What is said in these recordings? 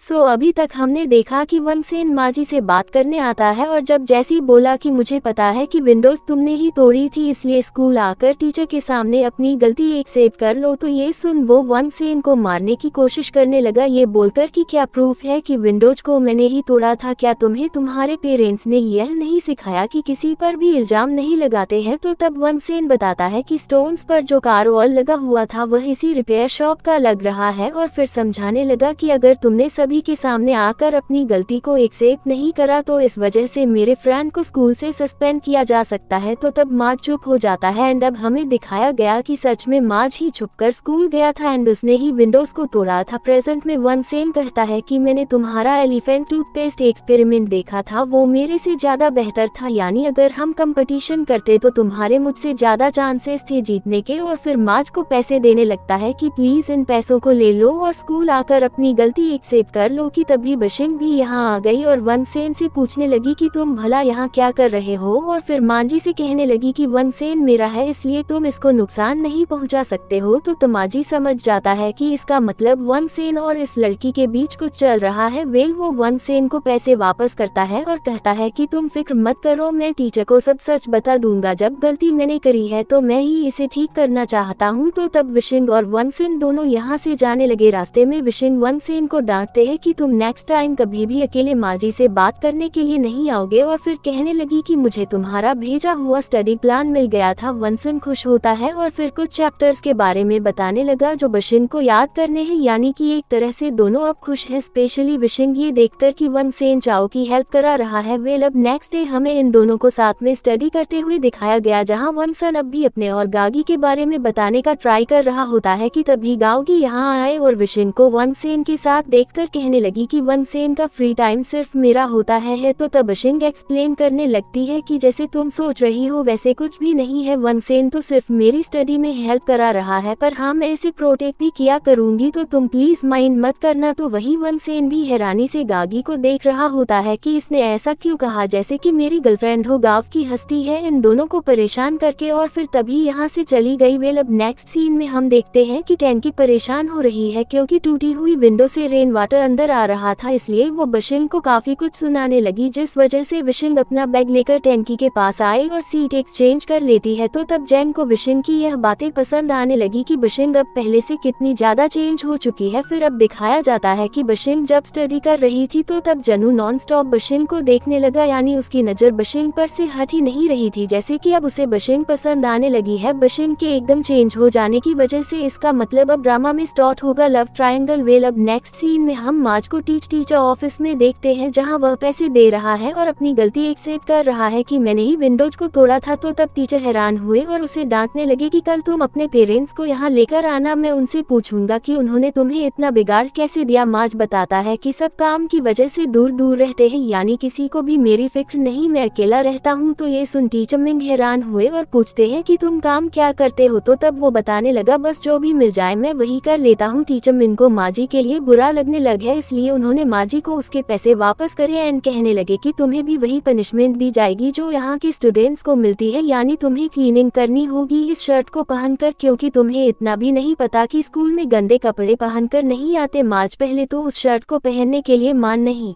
अभी तक हमने देखा कि वनसेन माजी से बात करने आता है और जब जैसी बोला कि मुझे पता है कि विंडोज तुमने ही तोड़ी थी, इसलिए स्कूल आकर टीचर के सामने अपनी गलती एक्सेप्ट कर लो। तो ये सुन वो वनसेन को मारने की कोशिश करने लगा, ये बोलकर कि क्या प्रूफ है कि विंडोज को मैंने ही तोड़ा था? क्या तुम्हें तुम्हारे पेरेंट्स ने यह नहीं सिखाया कि किसी पर भी इल्जाम नहीं लगाते हैं? तो तब वनसेन बताता है कि स्टोन्स पर जो कारवॉल लगा हुआ था वह इसी रिपेयर शॉप का लग रहा है, और फिर समझाने लगा कि अगर तुमने सभी के सामने आकर अपनी गलती को एक्सेप्ट नहीं करा तो इस वजह से मेरे फ्रेंड को स्कूल से सस्पेंड किया जा सकता है। तो तब माज चुप हो जाता है एंड अब हमें दिखाया गया कि सच में माज ही छुपकर स्कूल गया था एंड उसने ही विंडोज को तोड़ा था। प्रेजेंट में वनसेन कहता है कि मैंने तुम्हारा एलिफेंट टूथपेस्ट एक्सपेरिमेंट देखा था, वो मेरे से ज्यादा बेहतर था, यानी अगर हम कंपटीशन करते तो तुम्हारे मुझसे ज्यादा चांसेस थे जीतने के। और फिर माज को पैसे देने लगता है कि प्लीज इन पैसों को ले लो और स्कूल आकर अपनी गलती एक्सेप्ट कर लो। कि तभी बशिंग भी यहाँ आ गई और वनसेन से पूछने लगी कि तुम भला यहाँ क्या कर रहे हो, और फिर मांजी से कहने लगी कि वनसेन मेरा है इसलिए तुम इसको नुकसान नहीं पहुँचा सकते हो। तो तमाजी समझ जाता है कि इसका मतलब वनसेन और इस लड़की के बीच कुछ चल रहा है। वो वनसेन को पैसे वापस करता है और कहता है कि तुम फिक्र मत करो, मैं टीचर को सब सच बता दूंगा, जब गलती मैंने करी है तो मैं ही इसे ठीक करना चाहता हूँ। तो तब विशिंग और वनसेन दोनों यहाँ से जाने लगे। रास्ते में विशिंग वनसेन को डांटते हैं कि तुम नेक्स्ट टाइम कभी भी अकेले माजी से बात करने के लिए नहीं आओगे, और फिर कहने लगी कि मुझे तुम्हारा भेजा हुआ स्टडी प्लान मिल गया था। वनसेन खुश होता है और फिर कुछ चैप्टर्स के बारे में बताने लगा जो विशिंग को याद करने हैं, यानी कि एक तरह से दोनों अब खुश है, स्पेशली विशिंग ये देखकर कि वनसेन चाओ की हेल्प करा रहा है। अब नेक्स्ट डे हमें इन दोनों को साथ में स्टडी करते हुए दिखाया गया, जहाँ वनसन अब भी अपने और गागी के बारे में बताने का ट्राई कर रहा होता है कि तभी गागी यहाँ आए और विशिंग को वनसेन के साथ देखकर कहने लगी कि वनसेन का फ्री टाइम सिर्फ मेरा होता है। तो तब विशिंग एक्सप्लेन करने लगती है कि जैसे तुम सोच रही हो वैसे कुछ भी नहीं है, वनसेन तो सिर्फ मेरी स्टडी में हेल्प करा रहा है, पर हाँ मैं इसे प्रोटेक्ट भी किया करूंगी, तो तुम प्लीज माइंड मत करना। तो वही वनसेन भी हैरानी से गागी को देख रहा होता है कि इसने ऐसा क्यों कहा, जैसे कि मेरी गर्लफ्रेंड हो। गाव की हस्ती है इन दोनों को परेशान करके और फिर तभी यहाँ से चली गई। अब नेक्स्ट सीन में हम देखते हैं कि टैंकी परेशान हो रही है क्योंकि टूटी हुई विंडो से रेन वाटर अंदर आ रहा था, इसलिए वो विशिंग को काफी कुछ सुनाने लगी, जिस वजह से विशिंग अपना बैग लेकर टैंकी के पास आए और सीट एक्सचेंज कर लेती है। तो तब जैन को विशिंग की यह बातें पसंद आने लगी कि विशिंग अब पहले से कितनी ज्यादा चेंज हो चुकी है। फिर अब दिखाया जाता है कि विशिंग जब स्टडी कर रही थी तो तब जनू नॉन स्टॉप विशिंग को देखने लगा, यानी उसकी नजर विशिंग पर से हट ही नहीं रही थी, जैसे कि अब उसे विशिंग पसंद आने लगी है। विशिंग के एकदम चेंज हो जाने की वजह से इसका मतलब अब ड्रामा में स्टार्ट होगा लव ट्रायंगल। अब नेक्स्ट सीन में हम माज को टीचर ऑफिस में देखते हैं, जहां वह पैसे दे रहा है और अपनी गलती एक्सेप्ट कर रहा है कि मैंने ही विंडोज को तोड़ा था। तो तब टीचर हैरान हुए और उसे डांटने लगे कि कल तुम अपने पेरेंट्स को यहाँ लेकर आना, मैं उनसे पूछूंगा कि उन्होंने तुम्हें इतना बिगाड़ कैसे दिया। माज बताता है कि सब काम की वजह से दूर दूर रहते हैं, यानी किसी को भी मेरी फिक्र नहीं, मैं अकेला रहता हूँ। तो ये सुन टीचर मिंग हैरान हुए और पूछते हैं कि तुम काम क्या करते हो। तो तब वो बताने लगा बस जो भी मिल जाए मैं वही कर लेता हूँ। टीचर मिंग को माजी के लिए बुरा लगने लगा है, इसलिए उन्होंने माजी को उसके पैसे वापस करे एंड कहने लगे कि तुम्हें भी वही पनिशमेंट दी जाएगी जो यहाँ के स्टूडेंट्स को मिलती है, यानी तुम्हें क्लीनिंग करनी होगी इस शर्ट को पहनकर, क्योंकि तुम्हें इतना भी नहीं पता कि स्कूल में गंदे कपड़े पहनकर नहीं आते। माज पहले तो उस शर्ट को पहनने के लिए मान नहीं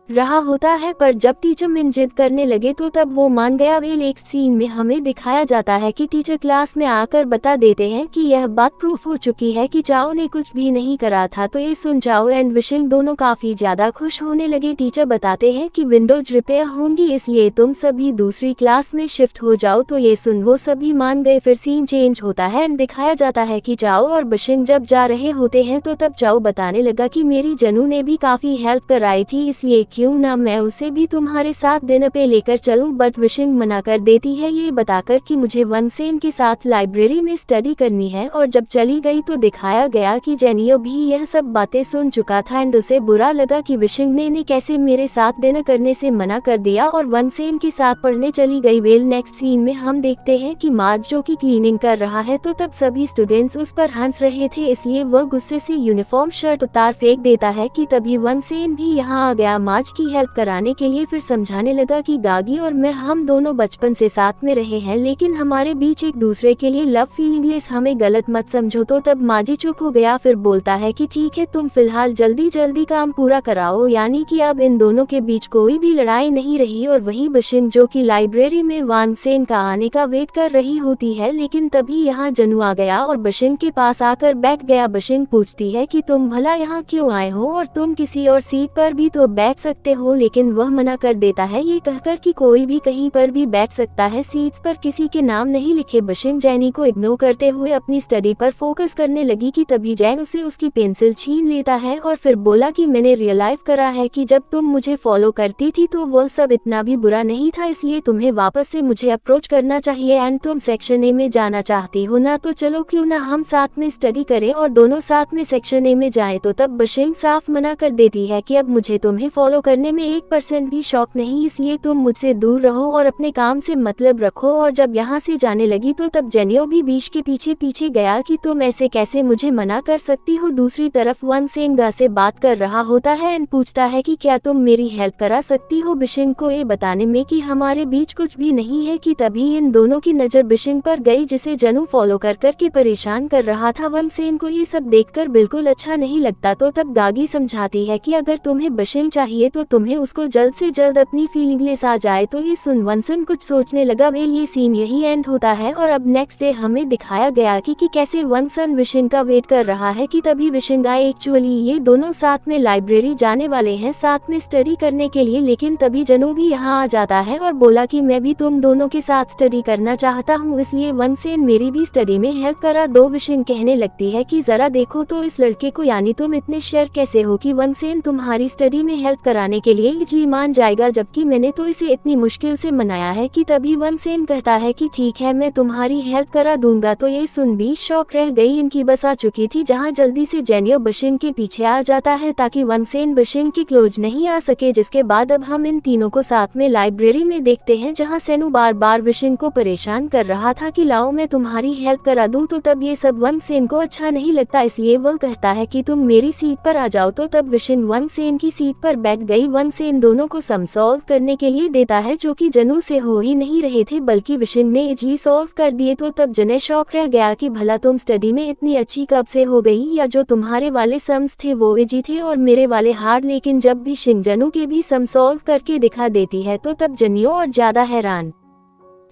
रहा होता है, पर जब टीचर मिन जिद करने लगे तो तब वो मान गया। एक सीन में हमें दिखाया जाता है कि टीचर क्लास में आकर बता देते हैं कि यह बात प्रूफ हो चुकी है कि चाओ ने कुछ भी नहीं करा था। तो ये सुन चाओ एंड विशिंग दोनों काफी ज्यादा खुश होने लगे। टीचर बताते हैं कि विंडोज रिपेयर होंगी, इसलिए तुम सभी दूसरी क्लास में शिफ्ट हो जाओ। तो ये सुन वो सभी मान गए। फिर सीन चेंज होता है एंड दिखाया जाता है कि चाओ और विशिंग जब जा रहे होते हैं तो तब चाओ बताने लगा कि मेरी जनू ने भी काफी हेल्प कराई थी, इसलिए क्यों ना मैं उसे भी तुम्हारे साथ डिनर पे लेकर चलूं। बट विशिंग मना कर देती है, ये बताकर कि मुझे वनसेन के साथ लाइब्रेरी में स्टडी करनी है। और जब चली गई तो दिखाया गया कि जेनियो भी यह सब बातें सुन चुका था एंड उसे बुरा लगा कि विशिंग ने कैसे मेरे साथ डिनर करने से मना कर दिया और वनसेन के साथ पढ़ने चली गई। नेक्स्ट सीन में हम देखते हैं कि माज जो कि क्लीनिंग कर रहा है, तो तब सभी स्टूडेंट्स उस पर हंस रहे थे, इसलिए वह गुस्से से यूनिफॉर्म शर्ट उतार फेंक देता है कि तभी वनसेन भी यहाँ आ गया। माज आज की हेल्प कराने के लिए फिर समझाने लगा कि गागी और मैं हम दोनों बचपन से साथ में रहे हैं, लेकिन हमारे बीच एक दूसरे के लिए लव फीलिंगलेस, हमें गलत मत समझो। तो तब माजी चुप हो गया, फिर बोलता है कि ठीक है, तुम फिलहाल जल्दी जल्दी काम पूरा कराओ। यानी कि अब इन दोनों के बीच कोई भी लड़ाई नहीं रही। और वही बशिंग जो कि लाइब्रेरी में वांगसेन का आने का वेट कर रही होती है, लेकिन तभी यहाँ जनू आ गया और बशिंग के पास आकर बैठ गया। बशिंग पूछती है कि तुम भला यहाँ क्यों आए हो और तुम किसी और सीट पर भी तो बैठ सकते हो, लेकिन वह मना कर देता है ये कहकर कि कोई भी कहीं पर भी बैठ सकता है, सीट्स पर किसी के नाम नहीं लिखे। बशिंग जैनी को इग्नोर करते हुए अपनी स्टडी पर फोकस करने लगी कि तभी जैन उसे उसकी पेंसिल छीन लेता है और फिर बोला कि मैंने रियलाइज करा है कि जब तुम मुझे फॉलो करती थी तो वो सब इतना भी बुरा नहीं था, इसलिए तुम्हें वापस से मुझे अप्रोच करना चाहिए। एंड तुम सेक्शन ए में जाना चाहती हो ना, तो चलो क्यों ना हम साथ में स्टडी करें और दोनों साथ में सेक्शन ए में जाएं। तो तब बशिंग साफ मना कर देती है कि अब मुझे तुम्हें फॉलो करने में 1% भी शौक नहीं, इसलिए तुम मुझसे दूर रहो और अपने काम से मतलब रखो। और जब यहाँ से जाने लगी तो तब जेनियो भी बीच के पीछे पीछे गया कि तुम ऐसे कैसे मुझे मना कर सकती हो। दूसरी तरफ वांगसेन गा से बात कर रहा होता है एंड पूछता है कि क्या तुम मेरी हेल्प करा सकती हो बिशिंग को ये बताने में कि हमारे बीच कुछ भी नहीं है। कि तभी इन दोनों की नजर बिशिंग पर गई, जिसे जनू फॉलो कर के परेशान कर रहा था। वांगसेन को ये सब देखकर बिल्कुल अच्छा नहीं लगता। तो तब गागी समझाती है कि अगर तुम्हें बिशिंग चाहिए तो तुम्हें उसको जल्द से जल्द अपनी फीलिंगलेस आ जाए। तो ये सुन वांगसेन कुछ सोचने लगा। वेल ये सीन यही एंड होता है और अब नेक्स्ट डे हमें दिखाया गया कि कैसे वांगसेन विशिंग का वेट कर रहा है कि तभी विशिंग आए। एक्चुअली ये दोनों साथ में लाइब्रेरी जाने वाले हैं साथ में स्टडी करने के लिए, लेकिन तभी जनू भी यहाँ आ जाता है और बोला कि मैं भी तुम दोनों के साथ स्टडी करना चाहता हूँ, इसलिए वांगसेन मेरी भी स्टडी में हेल्प करा दो। विशिंग कहने लगती है कि जरा देखो तो इस लड़के को, यानी तुम इतने शेयर कैसे हो कि वांगसेन तुम्हारी स्टडी में हेल्प कराने के लिए जी मान जाएगा, जबकि मैंने तो इसे इतनी मुश्किल से मनाया है। कि तभी वांगसेन कहता है कि ठीक है मैं तुम्हारी हेल्प करा दूंगा। तो ये सुन भी शौक रह गई। इनकी बस आ चुकी थी, जहाँ जल्दी से जेनियो बशिंग के पीछे आ जाता है ताकि वांगसेन बशिंग की क्लोज नहीं आ सके। जिसके बाद अब हम इन तीनों को साथ में लाइब्रेरी में देखते हैं, जहाँ सेनु बार बार विशिंग को परेशान कर रहा था कि लाओ मैं तुम्हारी हेल्प करा दूं। तो तब ये सब वांगसेन को अच्छा नहीं लगता, इसलिए वह कहता है कि तुम मेरी सीट पर आ जाओ। तो तब विशिंग वांगसेन की सीट पर बैठ गई। वांगसेन दोनों को सम सॉल्व करने के लिए देता है, जो कि जनू से हो ही नहीं रहे थे बल्कि विशिंग ने जी सॉल्व कर दिए। तो तब जने शौक रह गया कि भला तुम स्टडी में इतनी अच्छी कब से हो गई, या जो तुम्हारे वाले सम्स थे वो इजी थे और मेरे वाले हार्ड। लेकिन जब भी शिंग जनू के भी सम सॉल्व करके दिखा देती है तो तब जनियो और ज्यादा हैरान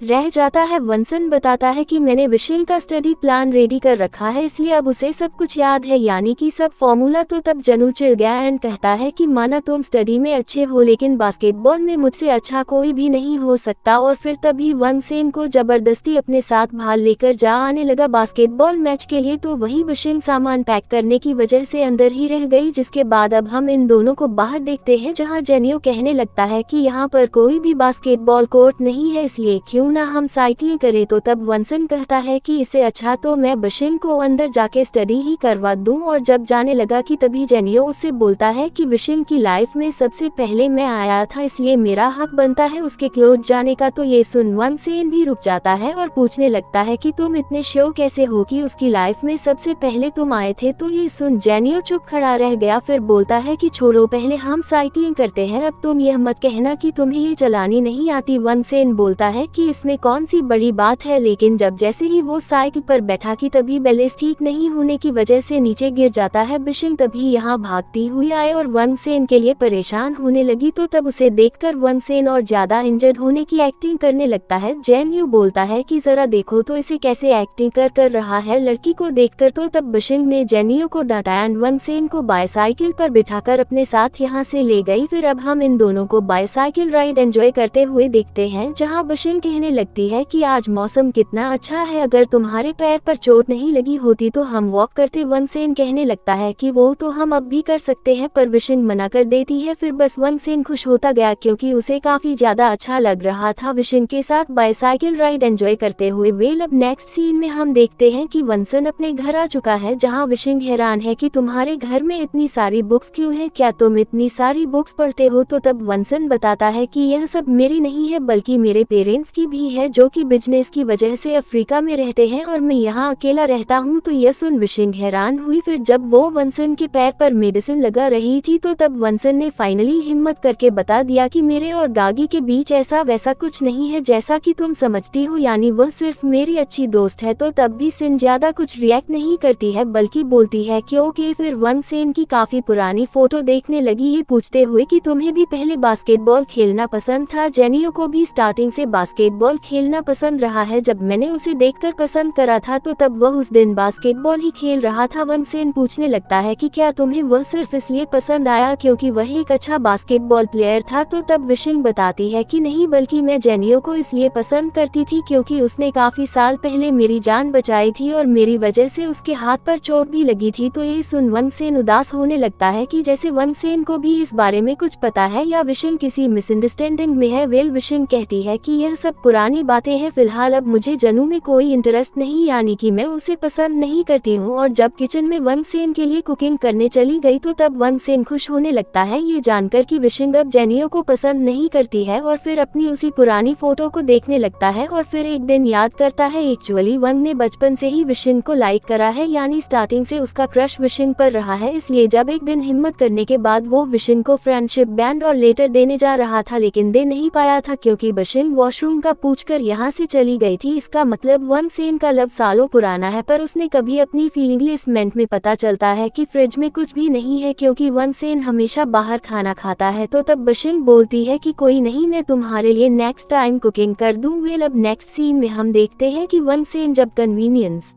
रह जाता है। वांगसेन बताता है कि मैंने विशिंग का स्टडी प्लान रेडी कर रखा है, इसलिए अब उसे सब कुछ याद है, यानी कि सब फॉर्मूला। तो तब जनू चिढ़ गया एंड कहता है कि माना तुम स्टडी में अच्छे हो, लेकिन बास्केटबॉल में मुझसे अच्छा कोई भी नहीं हो सकता। और फिर तभी वांगसेन को जबरदस्ती अपने साथ बाहर लेकर जा आने लगा बास्केटबॉल मैच के लिए। तो वही विशिंग सामान पैक करने की वजह से अंदर ही रह गई। जिसके बाद अब हम इन दोनों को बाहर देखते हैं, जहाँ जेनियो कहने लगता है कि यहाँ पर कोई भी बास्केटबॉल कोर्ट नहीं है, इसलिए क्यों ना हम साइकिलिंग करें। तो तब वांगसेन कहता है कि इससे अच्छा तो मैं बिशिंग को अंदर जाके स्टडी ही करवा दूं। और जब जाने लगा कि तभी जेनियो उससे बोलता है कि बिशिंग की लाइफ में सबसे पहले मैं आया था, इसलिए मेरा हक बनता है उसके क्लोज जाने का। तो ये सुन वांगसेन भी रुक जाता है और पूछने लगता है कि तुम इतने श्योर कैसे हो कि उसकी लाइफ में सबसे पहले तुम आए थे। तो ये सुन जेनियो चुप खड़ा रह गया, फिर बोलता है कि छोड़ो पहले हम साइकिलिंग करते हैं, अब तुम यह मत कहना कि तुम्हें ये चलानी नहीं आती। वांगसेन बोलता है कि इसमें कौन सी बड़ी बात है, लेकिन जब जैसे ही वो साइकिल पर बैठा कि तभी बैलेंस ठीक नहीं होने की वजह से नीचे गिर जाता है। बिशिंग तभी यहाँ भागती हुई आए और वांगसेन के लिए परेशान होने लगी। तो तब उसे देखकर वांगसेन और ज्यादा इंजर्ड होने की एक्टिंग करने लगता है। जेनियो बोलता है कि जरा देखो तो इसे कैसे एक्टिंग कर रहा है लड़की को देखकर। तो तब बिशिंग ने जेनियो को डांटा एंड वांगसेन को बाइसाइकिल पर बिठाकर अपने साथ यहाँ से ले गई। फिर अब हम इन दोनों को बाइसाइकिल राइड एंजॉय करते हुए देखते हैं, जहाँ बिशिंग कहने लगती है कि आज मौसम कितना अच्छा है, अगर तुम्हारे पैर पर चोट नहीं लगी होती तो हम वॉक करते। वांगसेन कहने लगता है कि वो तो हम अब भी कर सकते हैं, पर बिशिंग मना कर देती है। फिर बस वांगसेन खुश होता गया क्योंकि उसे काफी ज्यादा अच्छा लग रहा था बिशिंग के साथ बाइसाइकिल राइड एंजॉय करते हुए। वेल अब नेक्स्ट सीन में हम देखते हैं कि वांगसेन अपने घर आ चुका है, जहाँ बिशिंग हैरान है कि तुम्हारे घर में इतनी सारी बुक्स क्यों है, क्या तुम इतनी सारी बुक्स पढ़ते हो। तो तब वांगसेन बताता है कि यह सब मेरी नहीं है बल्कि मेरे पेरेंट्स की भी है जो कि बिजनेस की वजह से अफ्रीका में रहते हैं और मैं यहाँ अकेला रहता हूँ। तो यह सुन विशिंग हैरान हुई। फिर जब वो वनसन के पैर पर मेडिसिन लगा रही थी तो तब वनसन ने फाइनली हिम्मत करके बता दिया कि मेरे और गागी के बीच ऐसा वैसा कुछ नहीं है जैसा कि तुम समझती हो, यानी वह सिर्फ मेरी अच्छी दोस्त है। तो तब भी सिन ज्यादा कुछ रिएक्ट नहीं करती है बल्कि बोलती है कि ओके। फिर वनसेन की काफी पुरानी फोटो देखने लगी, ये पूछते हुए कि तुम्हें भी पहले बास्केटबॉल खेलना पसंद था। जेनियो को भी स्टार्टिंग से बास्केटबॉल खेलना पसंद रहा है। जब मैंने उसे देखकर पसंद करा था तो तब वह उस दिन बास्केटबॉल ही खेल रहा था। वनसेन पूछने लगता है कि क्या तुम्हें वह सिर्फ इसलिए पसंद आया क्योंकि वह एक अच्छा बास्केटबॉल प्लेयर था। तो तब विशिंग बताती है कि नहीं, बल्कि मैं जेनियो को इसलिए पसंद करती थी क्योंकि उसने काफी साल पहले मेरी जान बचाई थी और मेरी वजह से उसके हाथ पर चोट भी लगी थी। तो ये सुन वनसेन उदास होने लगता है कि जैसे वनसेन को भी इस बारे में कुछ पता है या विशिंग किसी मिसअंडरस्टैंडिंग में है। वेल विशिंग कहती है कि यह सब पुरानी बातें हैं, फिलहाल अब मुझे जनू में कोई इंटरेस्ट नहीं, यानी कि मैं उसे पसंद नहीं करती हूँ। और जब किचन में वनसेन के लिए कुकिंग करने चली गई तो तब वनसेन खुश होने लगता है ये जानकर कि विशिंग अब जेनियो को पसंद नहीं करती है और फिर अपनी उसी पुरानी फोटो को देखने लगता है। और फिर एक दिन याद करता है एक्चुअली वन ने बचपन से ही विशिंग को लाइक करा है, यानी स्टार्टिंग से उसका क्रश विशिंग पर रहा है। इसलिए जब एक दिन हिम्मत करने के बाद वो विशिंग को फ्रेंडशिप बैंड और लेटर देने जा रहा था लेकिन दे नहीं पाया था क्योंकि विशिंग वॉशरूम का पूछकर यहाँ से चली गई थी। इसका मतलब वनसेन का लव सालों पुराना है पर उसने कभी अपनी फीलिंगलेसमेंट में पता चलता है कि फ्रिज में कुछ भी नहीं है क्योंकि वनसेन हमेशा बाहर खाना खाता है। तो तब विशिंग बोलती है कि कोई नहीं, मैं तुम्हारे लिए नेक्स्ट टाइम कुकिंग कर दूं। वेल अब नेक्स्ट सीन में हम देखते हैं कि वनसेन जब कन्वीनियंस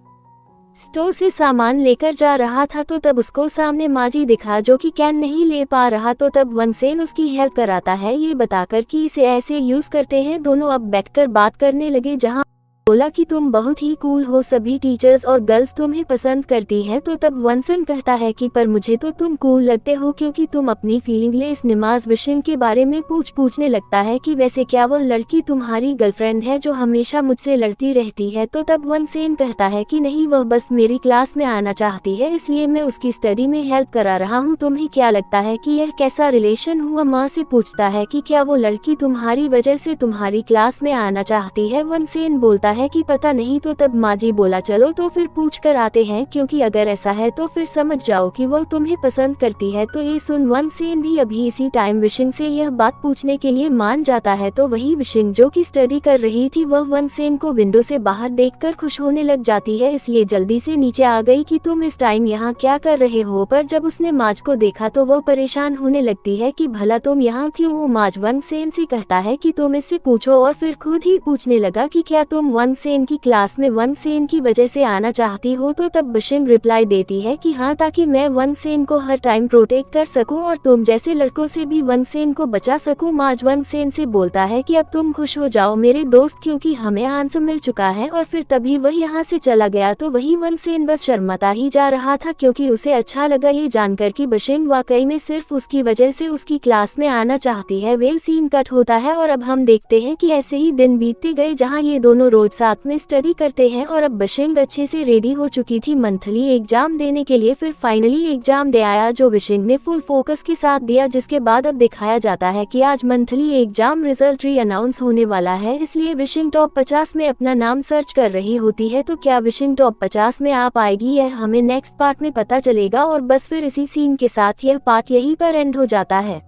स्टोर से सामान लेकर जा रहा था तो तब उसको सामने माजी दिखा जो कि कैन नहीं ले पा रहा। तो तब वनसेन उसकी हेल्प कराता है ये बताकर कि इसे ऐसे यूज करते हैं। दोनों अब बैठकर बात करने लगे, जहां बोला कि तुम बहुत ही कूल हो, सभी टीचर्स और गर्ल्स तुम्हें पसंद करती हैं। तो तब वनसन कहता है कि पर मुझे तो तुम कूल लगते हो क्योंकि तुम अपनी फीलिंगलेस निमाज विशिंग के बारे में पूछने लगता है कि वैसे क्या वह लड़की तुम्हारी गर्लफ्रेंड है जो हमेशा मुझसे लड़ती रहती है। तो तब वनसेन कहता है कि नहीं, वह बस मेरी क्लास में आना चाहती है इसलिए मैं उसकी स्टडी में हेल्प करा रहा हूँ। तुम्हें क्या लगता है कि यह कैसा रिलेशन हुआ? माँ से पूछता है कि क्या वो लड़की तुम्हारी वजह से तुम्हारी क्लास में आना चाहती है? वनसेन बोलता है कि पता नहीं। तो तब माजी बोला चलो तो फिर पूछ कर आते हैं क्योंकि अगर ऐसा है तो फिर समझ जाओ कि वो तुम्हें पसंद करती है। तो ये सुन वनसेन भी अभी इसी टाइम विशिंग से यह बात पूछने के लिए मान जाता है। तो वही विशिंग जो कि स्टडी कर रही थी वह वनसेन को विंडो से बाहर देखकर खुश होने लग जाती है, इसलिए जल्दी से नीचे आ गई कि तुम इस टाइम यहाँ क्या कर रहे हो। पर जब उसने माज को देखा तो वह परेशान होने लगती है कि भला तुम यहाँ क्यों हो। माज वनसेन से कहता है कि तुम इससे पूछो और फिर खुद ही पूछने लगा कि क्या तुम वनसेन की क्लास में वनसेन की वजह से आना चाहती हो। तो तब विशिंग रिप्लाई देती है कि हाँ, ताकि मैं वनसेन को हर टाइम प्रोटेक्ट कर सकूं और तुम जैसे लड़कों से भी वनसेन को बचा सकूं। माज वनसेन से बोलता है कि अब तुम खुश हो जाओ मेरे दोस्त क्योंकि हमें आंसर मिल चुका है। और फिर तभी वह यहाँ से चला गया। तो वही वनसेन बस शर्माता ही जा रहा था क्योंकि उसे अच्छा लगा ये जानकर कि विशिंग वाकई में सिर्फ उसकी वजह से उसकी क्लास में आना चाहती है। वेल सीन कट होता है और अब हम देखते हैं कि ऐसे ही दिन बीतते गए जहाँ ये दोनों रोज साथ में स्टडी करते हैं। और अब विशिंग अच्छे से रेडी हो चुकी थी मंथली एग्जाम देने के लिए। फिर फाइनली एग्जाम दे आया जो विशिंग ने फुल फोकस के साथ दिया, जिसके बाद अब दिखाया जाता है कि आज मंथली एग्जाम रिजल्ट री अनाउंस होने वाला है। इसलिए विशिंग टॉप 50 में अपना नाम सर्च कर रही होती है। तो क्या विशिंग टॉप 50 में आ पाएगी, यह हमें नेक्स्ट पार्ट में पता चलेगा। और बस फिर इसी सीन के साथ यह पार्ट यहीं पर एंड हो जाता है।